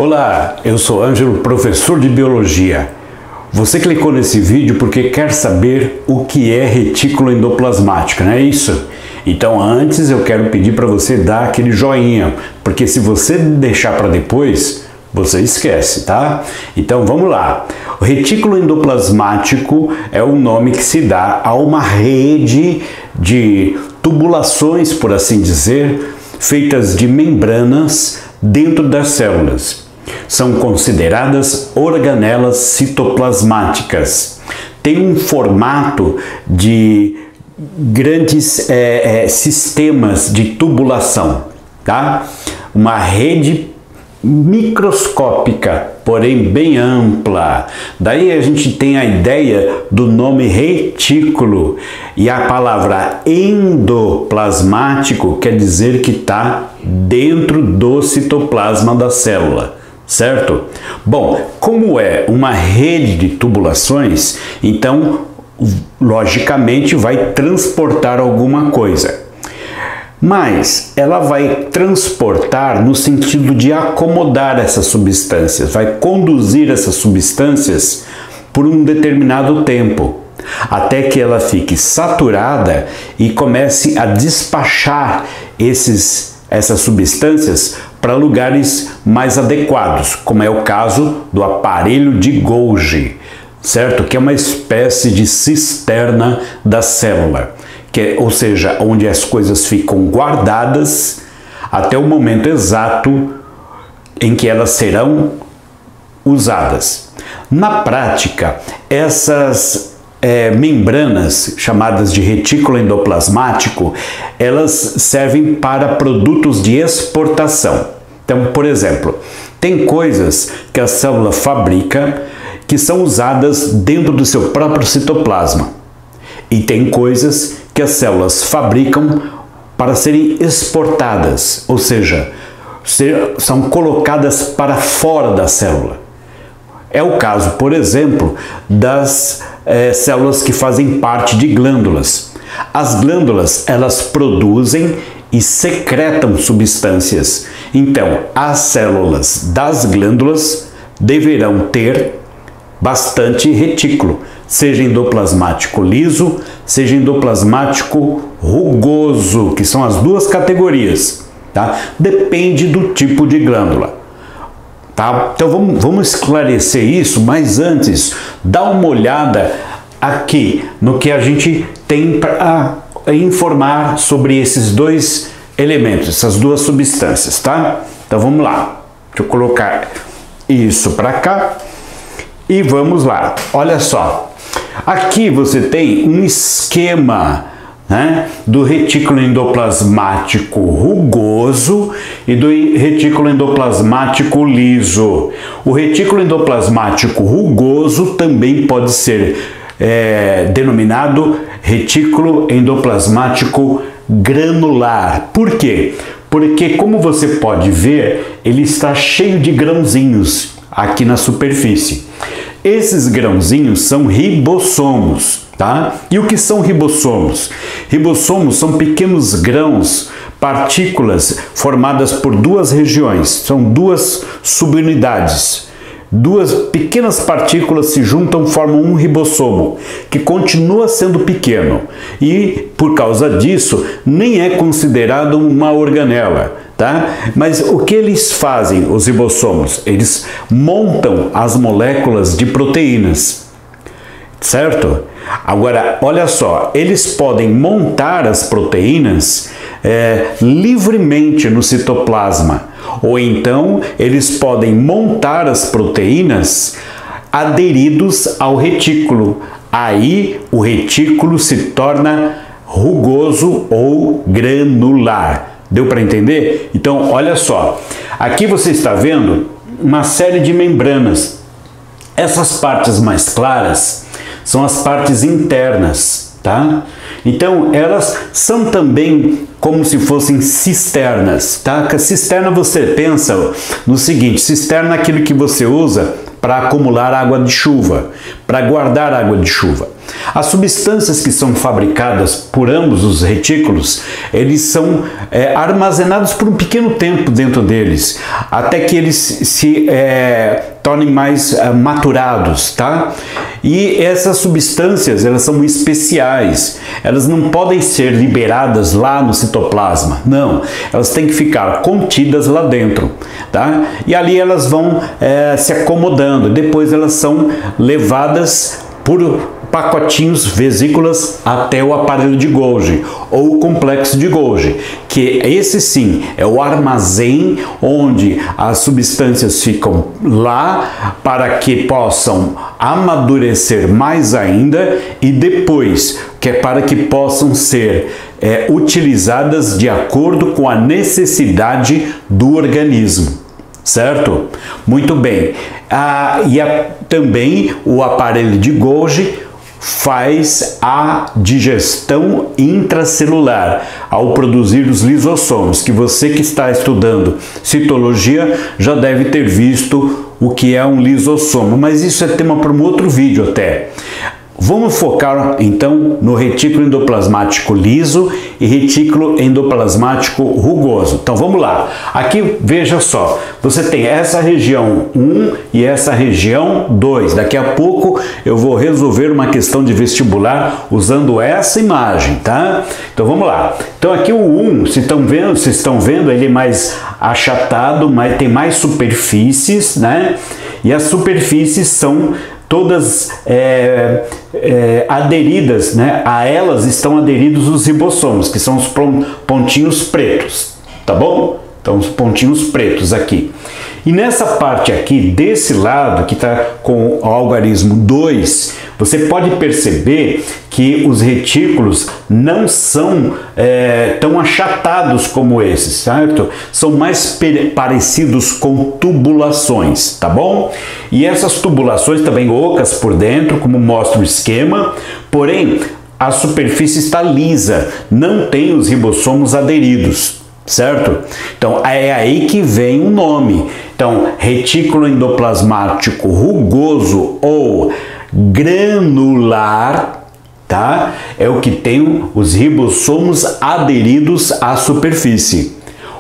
Olá, eu sou Ângelo, professor de Biologia. Você clicou nesse vídeo porque quer saber o que é retículo endoplasmático, não é isso? Então antes eu quero pedir para você dar aquele joinha, porque se você deixar para depois, você esquece, tá? Então vamos lá. O retículo endoplasmático é o nome que se dá a uma rede de tubulações, por assim dizer, feitas de membranas dentro das células. São consideradas organelas citoplasmáticas. Tem um formato de grandes sistemas de tubulação, tá? Uma rede microscópica, porém bem ampla. Daí a gente tem a ideia do nome retículo, e a palavra endoplasmático quer dizer que está dentro do citoplasma da célula, certo? Bom, como é uma rede de tubulações, então logicamente vai transportar alguma coisa. Mas ela vai transportar no sentido de acomodar essas substâncias, vai conduzir essas substâncias por um determinado tempo, até que ela fique saturada e comece a despachar essas substâncias para lugares mais adequados, como é o caso do aparelho de Golgi, certo? Que é uma espécie de cisterna da célula. Ou seja, onde as coisas ficam guardadas até o momento exato em que elas serão usadas. Na prática, essas membranas, chamadas de retículo endoplasmático, elas servem para produtos de exportação. Então, por exemplo, tem coisas que a célula fabrica que são usadas dentro do seu próprio citoplasma. E tem coisas que as células fabricam para serem exportadas, ou seja, são colocadas para fora da célula. É o caso, por exemplo, das células que fazem parte de glândulas. As glândulas, elas produzem e secretam substâncias. Então, as células das glândulas deverão ter bastante retículo, seja endoplasmático liso, seja endoplasmático rugoso, que são as duas categorias, tá? Depende do tipo de glândula, tá? Então vamos esclarecer isso, mas antes, dá uma olhada aqui no que a gente tem para informar sobre esses dois elementos, essas duas substâncias, tá? Então vamos lá, deixa eu colocar isso para cá. E vamos lá, olha só, aqui você tem um esquema, né, do retículo endoplasmático rugoso e do retículo endoplasmático liso. O retículo endoplasmático rugoso também pode ser denominado retículo endoplasmático granular. Por quê? Porque, como você pode ver, ele está cheio de grãozinhos aqui na superfície. Esses grãozinhos são ribossomos, tá? E o que são ribossomos? Ribossomos são pequenos grãos, partículas formadas por duas regiões, são duas subunidades. Duas pequenas partículas se juntam, formam um ribossomo, que continua sendo pequeno e, por causa disso, nem é considerado uma organela, tá? Mas o que eles fazem, os ribossomos? Eles montam as moléculas de proteínas, certo? Agora, olha só, eles podem montar as proteínas livremente no citoplasma, ou então eles podem montar as proteínas aderidos ao retículo. Aí o retículo se torna rugoso ou granular. Deu para entender? Então, olha só, aqui você está vendo uma série de membranas. Essas partes mais claras são as partes internas, tá? Então, elas são também como se fossem cisternas, tá? A cisterna, você pensa no seguinte: cisterna é aquilo que você usa para acumular água de chuva, para guardar água de chuva. As substâncias que são fabricadas por ambos os retículos, eles são armazenados por um pequeno tempo dentro deles, até que eles se tornem mais maturados, tá? E essas substâncias, elas são especiais, elas não podem ser liberadas lá no citoplasma, não, elas têm que ficar contidas lá dentro, tá? E ali elas vão se acomodando, depois elas são levadas por pacotinhos, vesículas, até o aparelho de Golgi, ou o complexo de Golgi, que esse sim é o armazém onde as substâncias ficam lá para que possam amadurecer mais ainda e depois, que é para que possam ser utilizadas de acordo com a necessidade do organismo. Certo? Muito bem. Também o aparelho de Golgi faz a digestão intracelular ao produzir os lisossomos, que você que está estudando citologia já deve ter visto o que é um lisossomo, mas isso é tema para um outro vídeo até. Vamos focar então no retículo endoplasmático liso e retículo endoplasmático rugoso. Então vamos lá. Aqui veja só, você tem essa região 1 e essa região 2. Daqui a pouco eu vou resolver uma questão de vestibular usando essa imagem, tá? Então vamos lá. Então aqui o 1, se estão vendo, ele é mais achatado, mas tem mais superfícies, né? E as superfícies são todas aderidas, né? A elas estão aderidos os ribossomos, que são os pontinhos pretos, tá bom? Então, os pontinhos pretos aqui. E nessa parte aqui, desse lado, que está com o algarismo 2, você pode perceber que os retículos não são tão achatados como esses, certo? São mais parecidos com tubulações, tá bom? E essas tubulações também ocas por dentro, como mostra o esquema, porém, a superfície está lisa, não tem os ribossomos aderidos. Certo? Então é aí que vem o nome. Então, retículo endoplasmático rugoso ou granular, tá? É o que tem os ribossomos aderidos à superfície.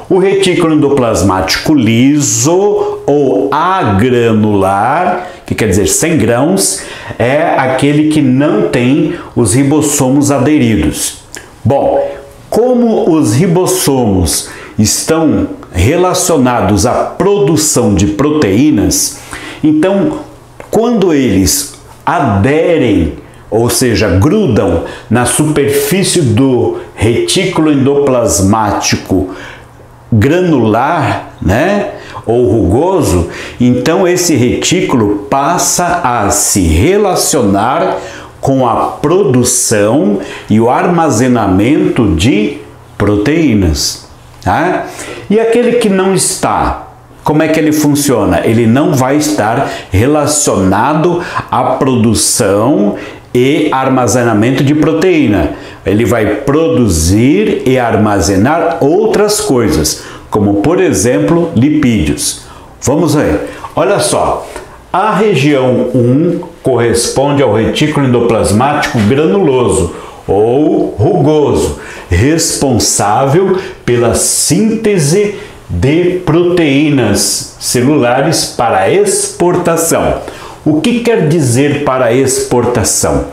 O retículo endoplasmático liso ou agranular, que quer dizer sem grãos, é aquele que não tem os ribossomos aderidos. Bom, como os ribossomos estão relacionados à produção de proteínas, então quando eles aderem, ou seja, grudam na superfície do retículo endoplasmático granular, né, ou rugoso, então esse retículo passa a se relacionar com a produção e o armazenamento de proteínas. Tá? E aquele que não está, como é que ele funciona? Ele não vai estar relacionado à produção e armazenamento de proteína. Ele vai produzir e armazenar outras coisas, como por exemplo lipídios. Vamos ver. Olha só. A região 1 corresponde ao retículo endoplasmático granuloso ou rugoso, responsável pela síntese de proteínas celulares para exportação. O que quer dizer para exportação?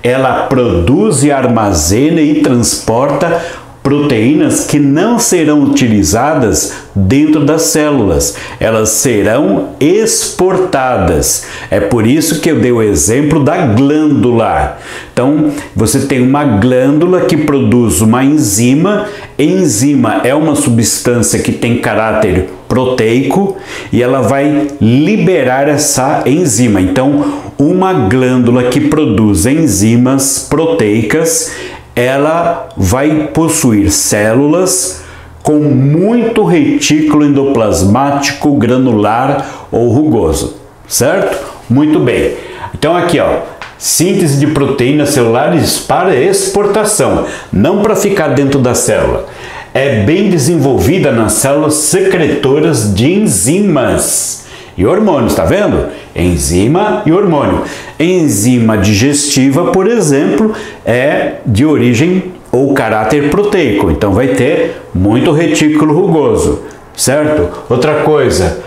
Ela produz e armazena e transporta proteínas que não serão utilizadas dentro das células, elas serão exportadas. É por isso que eu dei o exemplo da glândula. Então, você tem uma glândula que produz uma enzima. Enzima é uma substância que tem caráter proteico e ela vai liberar essa enzima. Então, uma glândula que produz enzimas proteicas, ela vai possuir células com muito retículo endoplasmático granular ou rugoso, certo? Muito bem. Então aqui, ó, síntese de proteínas celulares para exportação, não para ficar dentro da célula. É bem desenvolvida nas células secretoras de enzimas e hormônios, tá vendo? Enzima e hormônio. enzima digestiva, por exemplo, é de origem ou caráter proteico, então vai ter muito retículo rugoso, certo? Outra coisa,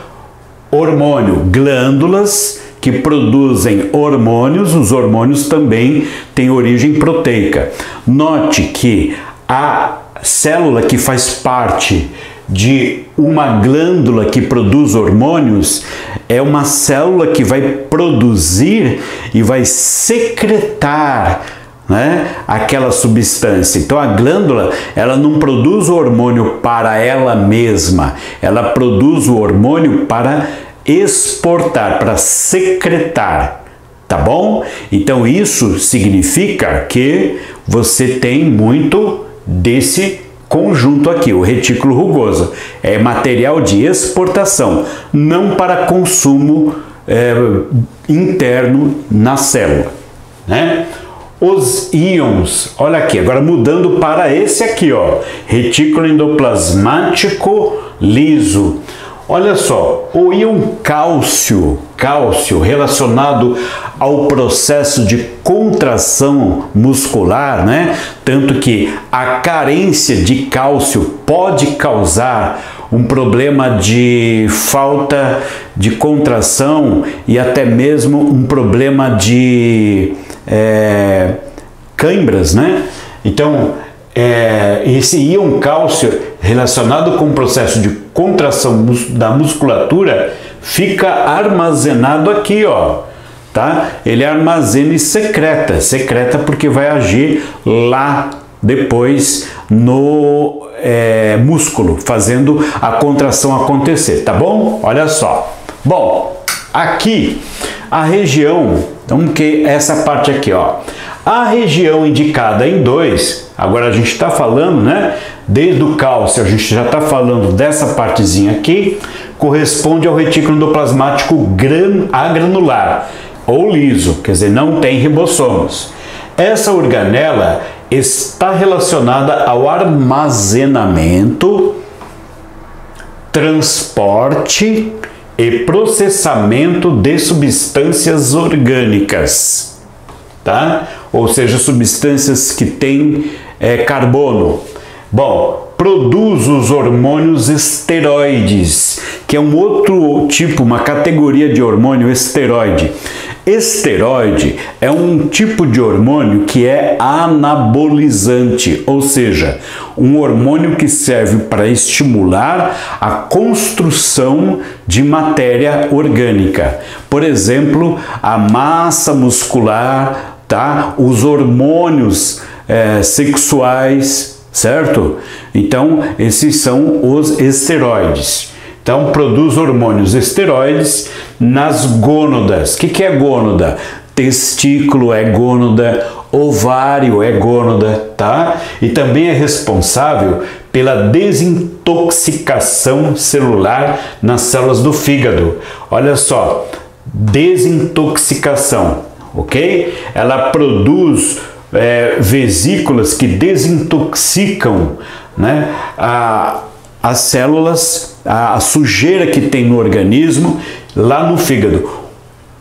hormônio, glândulas que produzem hormônios, os hormônios também têm origem proteica. Note que a célula que faz parte de uma glândula que produz hormônios é uma célula que vai produzir e vai secretar, né, aquela substância. Então a glândula, ela não produz o hormônio para ela mesma, ela produz o hormônio para exportar, para secretar, tá bom? Então isso significa que você tem muito desse conjunto aqui, o retículo rugoso. É material de exportação, não para consumo interno na célula, né? Os íons, olha aqui, agora mudando para esse aqui, ó, retículo endoplasmático liso. Olha só, o íon cálcio, relacionado ao processo de contração muscular, né? Tanto que a carência de cálcio pode causar um problema de falta de contração e até mesmo um problema de câimbras, né? Então, esse íon cálcio relacionado com o processo de contração da musculatura fica armazenado aqui, ó, tá? Ele armazena e secreta porque vai agir lá depois no músculo, fazendo a contração acontecer, tá bom? Olha só. Bom, aqui a região, então que essa parte aqui, ó, a região indicada em 2, agora a gente está falando, né, desde o cálcio, a gente já está falando dessa partezinha aqui, corresponde ao retículo endoplasmático agranular, ou liso, quer dizer, não tem ribossomos. Essa organela está relacionada ao armazenamento, transporte e processamento de substâncias orgânicas, tá? Ou seja, substâncias que têm carbono. Bom, produz os hormônios esteroides, que é um outro tipo, uma categoria de hormônio esteroide. Esteroide é um tipo de hormônio que é anabolizante, ou seja, um hormônio que serve para estimular a construção de matéria orgânica. Por exemplo, a massa muscular, tá? Os hormônios sexuais, certo? Então, esses são os esteroides. Então, produz hormônios esteroides nas gônadas. O que é gônada? Testículo é gônada, ovário é gônada, tá? E também é responsável pela desintoxicação celular nas células do fígado. Olha só, desintoxicação, ok? Ela produz vesículas que desintoxicam, né, as células, a sujeira que tem no organismo lá no fígado.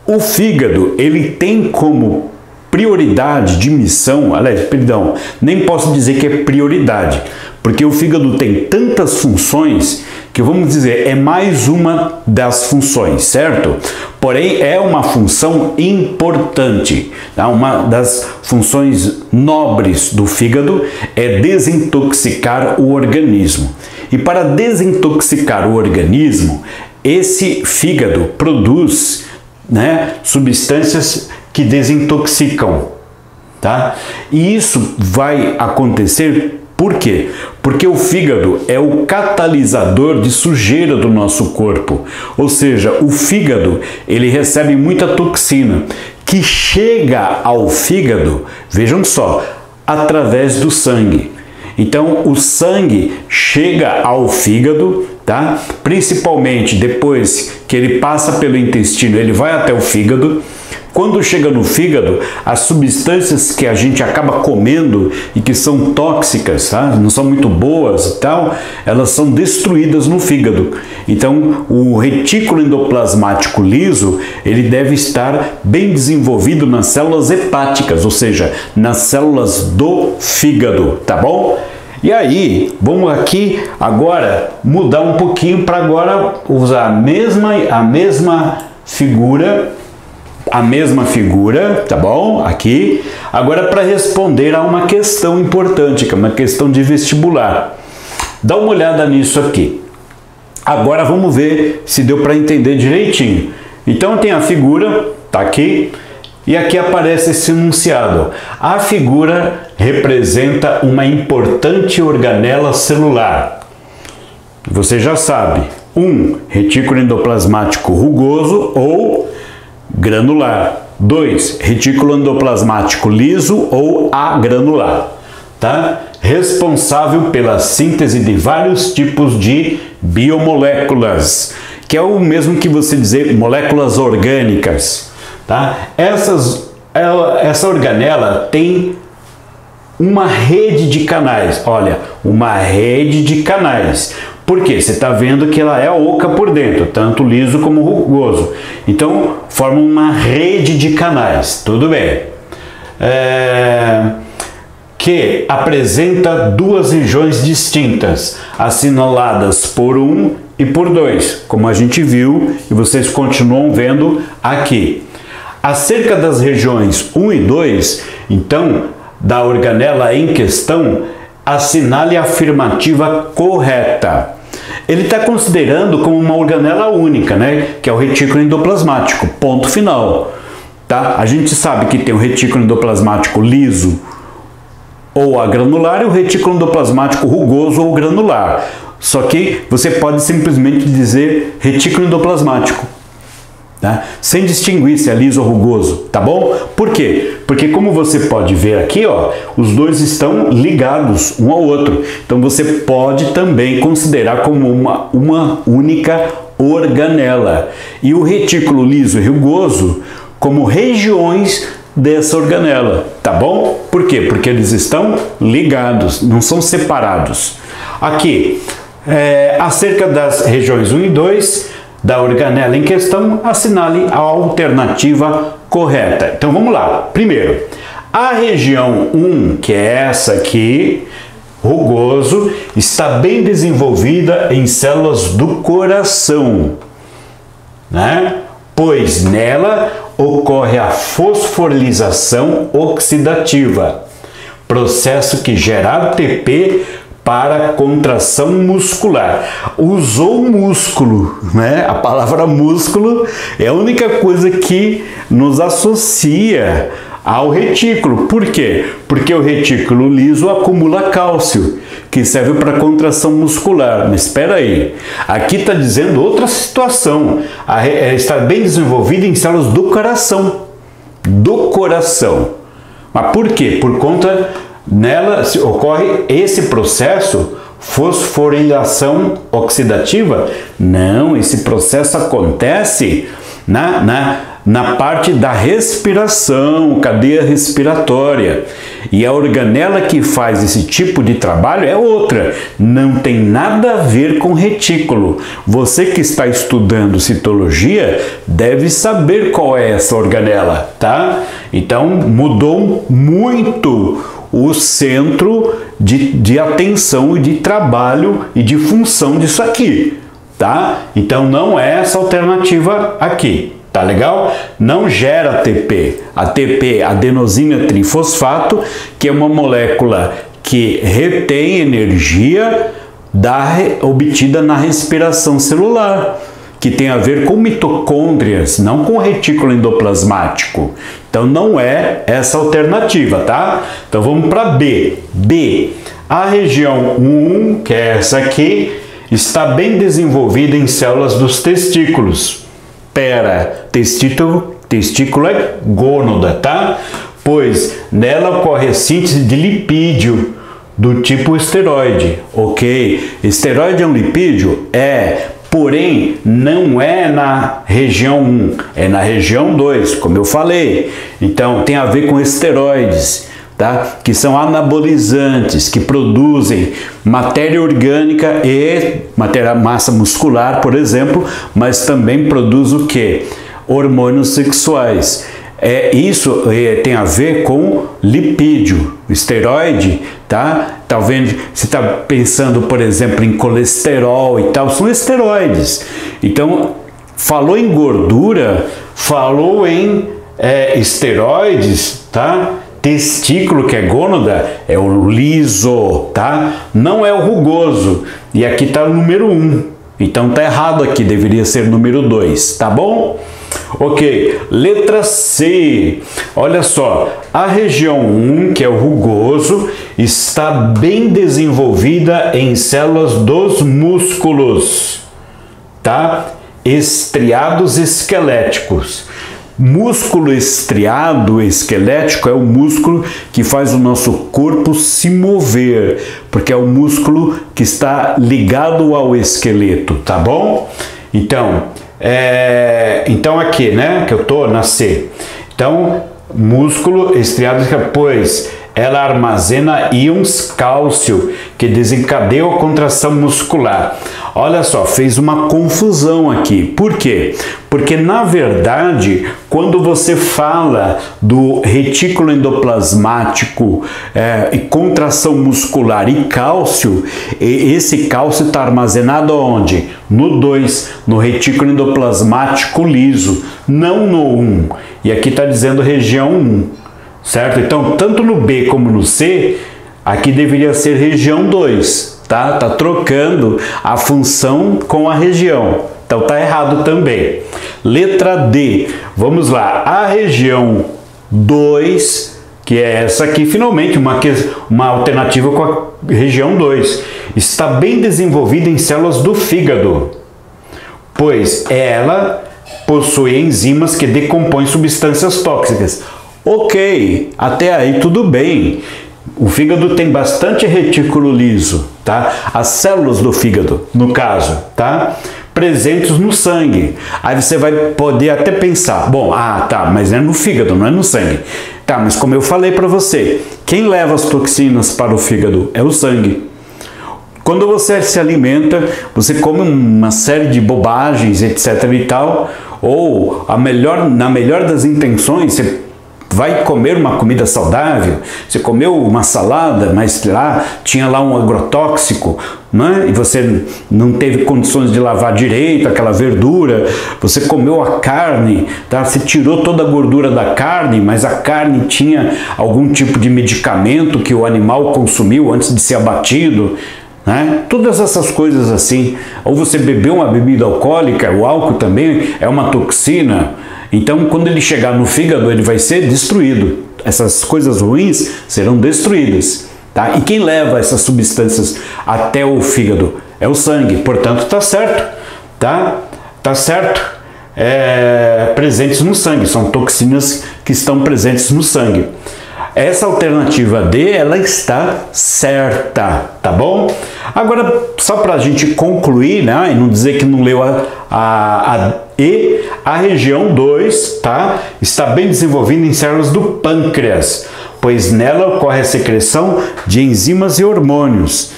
O fígado, ele tem como prioridade de missão, aliás, perdão, nem posso dizer que é prioridade, porque o fígado tem tantas funções que, vamos dizer, é mais uma das funções, certo? Porém, é uma função importante, tá? Uma das funções nobres do fígado é desintoxicar o organismo. E para desintoxicar o organismo, esse fígado produz, né, substâncias que desintoxicam, tá? E isso vai acontecer por quê? Porque o fígado é o catalisador de sujeira do nosso corpo. Ou seja, o fígado, ele recebe muita toxina que chega ao fígado, vejam só, através do sangue. Então, o sangue chega ao fígado, tá? Principalmente depois que ele passa pelo intestino, ele vai até o fígado, Quando chega no fígado, as substâncias que a gente acaba comendo e que são tóxicas, tá? Não são muito boas e tal, elas são destruídas no fígado. Então, o retículo endoplasmático liso, ele deve estar bem desenvolvido nas células hepáticas, ou seja, nas células do fígado, tá bom? E aí, vamos aqui agora mudar um pouquinho para agora usar a mesma figura, tá bom? Aqui. Agora para responder a uma questão importante, que é uma questão de vestibular. Dá uma olhada nisso aqui. Agora vamos ver se deu para entender direitinho. Então tem a figura, tá aqui, e aqui aparece esse enunciado. A figura representa uma importante organela celular. Você já sabe. 1. Retículo endoplasmático rugoso ou granular. 2. Retículo endoplasmático liso ou agranular. Tá? Responsável pela síntese de vários tipos de biomoléculas, que é o mesmo que você dizer moléculas orgânicas. Tá? Essa organela tem uma rede de canais. Olha, uma rede de canais. Por quê? Você está vendo que ela é oca por dentro, tanto liso como rugoso. Então, forma uma rede de canais. Tudo bem. Que apresenta duas regiões distintas, assinaladas por 1 e por 2, como a gente viu e vocês continuam vendo aqui. Acerca das regiões 1 e 2, então, da organela em questão, assinale a afirmativa correta. Ele está considerando como uma organela única, né? Que é o retículo endoplasmático, ponto final. Tá? A gente sabe que tem o retículo endoplasmático liso ou agranular e o retículo endoplasmático rugoso ou granular. Só que você pode simplesmente dizer retículo endoplasmático, tá? Sem distinguir se é liso ou rugoso, tá bom? Por quê? Porque como você pode ver aqui, ó, os dois estão ligados um ao outro. Então você pode também considerar como uma única organela. E o retículo liso e rugoso como regiões dessa organela, tá bom? Por quê? Porque eles estão ligados, não são separados. Aqui, acerca das regiões 1 e 2 da organela em questão, assinale a alternativa correta. Então vamos lá. Primeiro, a região 1, que é essa aqui, rugoso, está bem desenvolvida em células do coração, né? Pois nela ocorre a fosforilização oxidativa, processo que gera ATP para contração muscular. Usou músculo, né? A palavra músculo é a única coisa que nos associa ao retículo. Por quê? Porque o retículo liso acumula cálcio, que serve para contração muscular. Mas espera aí, aqui está dizendo outra situação. Está bem desenvolvida em células do coração. Do coração. Mas por quê? Por conta nela ocorre esse processo, fosforilação oxidativa? Não, esse processo acontece na parte da respiração, cadeia respiratória. E a organela que faz esse tipo de trabalho é outra, não tem nada a ver com retículo. Você que está estudando citologia deve saber qual é essa organela, tá? Então mudou muito o centro de atenção e de trabalho e de função disso aqui, tá? Então não é essa alternativa aqui. Tá legal? Não gera ATP. ATP, adenosina trifosfato, que é uma molécula que retém energia obtida na respiração celular, que tem a ver com mitocôndrias, não com retículo endoplasmático. Então não é essa alternativa, tá? Então vamos para B. B. A região 1, que é essa aqui, está bem desenvolvida em células dos testículos. Testículo é gônada, tá? Pois nela ocorre a síntese de lipídio do tipo esteroide, ok? Esteroide é um lipídio? É, porém não é na região 1, é na região 2, como eu falei. Então tem a ver com esteroides, tá? Que são anabolizantes, que produzem matéria orgânica e massa muscular, por exemplo, mas também produz o quê? Hormônios sexuais. Isso tem a ver com lipídio, esteroide, tá? Talvez você está pensando, por exemplo, em colesterol e tal, são esteroides. Então, falou em gordura, falou em esteroides, tá? Testículo, que é gônada, é o liso, tá? Não é o rugoso. E aqui está o número 1. Então tá errado aqui, deveria ser número 2, tá bom? Ok, letra C. Olha só, a região 1, que é o rugoso, está bem desenvolvida em células dos músculos, tá? Estriados esqueléticos. Músculo estriado esquelético é o músculo que faz o nosso corpo se mover, porque é o músculo que está ligado ao esqueleto, tá bom? Então aqui, né, que eu tô na C. Então, músculo estriado, pois ela armazena íons cálcio que desencadeiam a contração muscular. Olha só, fez uma confusão aqui. Por quê? Porque, na verdade, quando você fala do retículo endoplasmático e contração muscular e cálcio, esse cálcio está armazenado onde? No 2, no retículo endoplasmático liso, não no 1. E aqui está dizendo região 1, certo? Então, tanto no B como no C, aqui deveria ser região 2. Tá trocando a função com a região. Então tá errado também. Letra D. Vamos lá. A região 2, que é essa aqui, finalmente uma alternativa com a região 2, está bem desenvolvida em células do fígado, pois ela possui enzimas que decompõem substâncias tóxicas. Ok, até aí tudo bem. O fígado tem bastante retículo liso, tá? As células do fígado, no caso, tá? Presentes no sangue. Aí você vai poder até pensar, bom, tá, mas é no fígado, não é no sangue. Tá, mas como eu falei para você, quem leva as toxinas para o fígado é o sangue. Quando você se alimenta, você come uma série de bobagens, etc e tal, ou na melhor das intenções, você vai comer uma comida saudável, você comeu uma salada, mas tinha lá um agrotóxico, né? E você não teve condições de lavar direito aquela verdura, você comeu a carne, tá? Você tirou toda a gordura da carne, mas a carne tinha algum tipo de medicamento que o animal consumiu antes de ser abatido, né? Todas essas coisas assim. Ou você bebeu uma bebida alcoólica, o álcool também é uma toxina. Então, quando ele chegar no fígado, ele vai ser destruído. Essas coisas ruins serão destruídas, tá? E quem leva essas substâncias até o fígado é o sangue. Portanto, tá certo, tá? Tá certo. Presentes no sangue, são toxinas que estão presentes no sangue. Essa alternativa D, ela está certa, tá bom? Agora, só para a gente concluir, né, e não dizer que não leu a E, a região 2, tá, está bem desenvolvida em células do pâncreas, pois nela ocorre a secreção de enzimas e hormônios.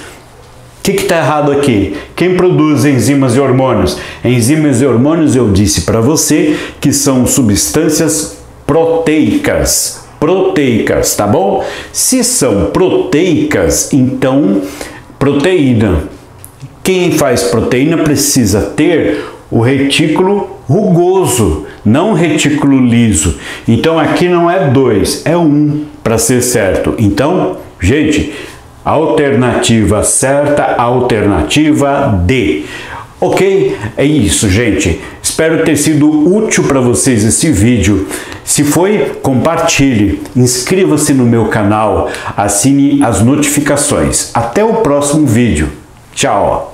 O que está errado aqui? Quem produz enzimas e hormônios? Enzimas e hormônios, eu disse para você, que são substâncias proteicas, tá bom? Se são proteicas, então proteína. Quem faz proteína precisa ter o retículo rugoso, não o retículo liso. Então aqui não é 2, é 1 para ser certo. Então, gente, alternativa certa, alternativa D. Ok? É isso, gente. Espero ter sido útil para vocês esse vídeo. Se foi, compartilhe, inscreva-se no meu canal, assine as notificações. Até o próximo vídeo. Tchau!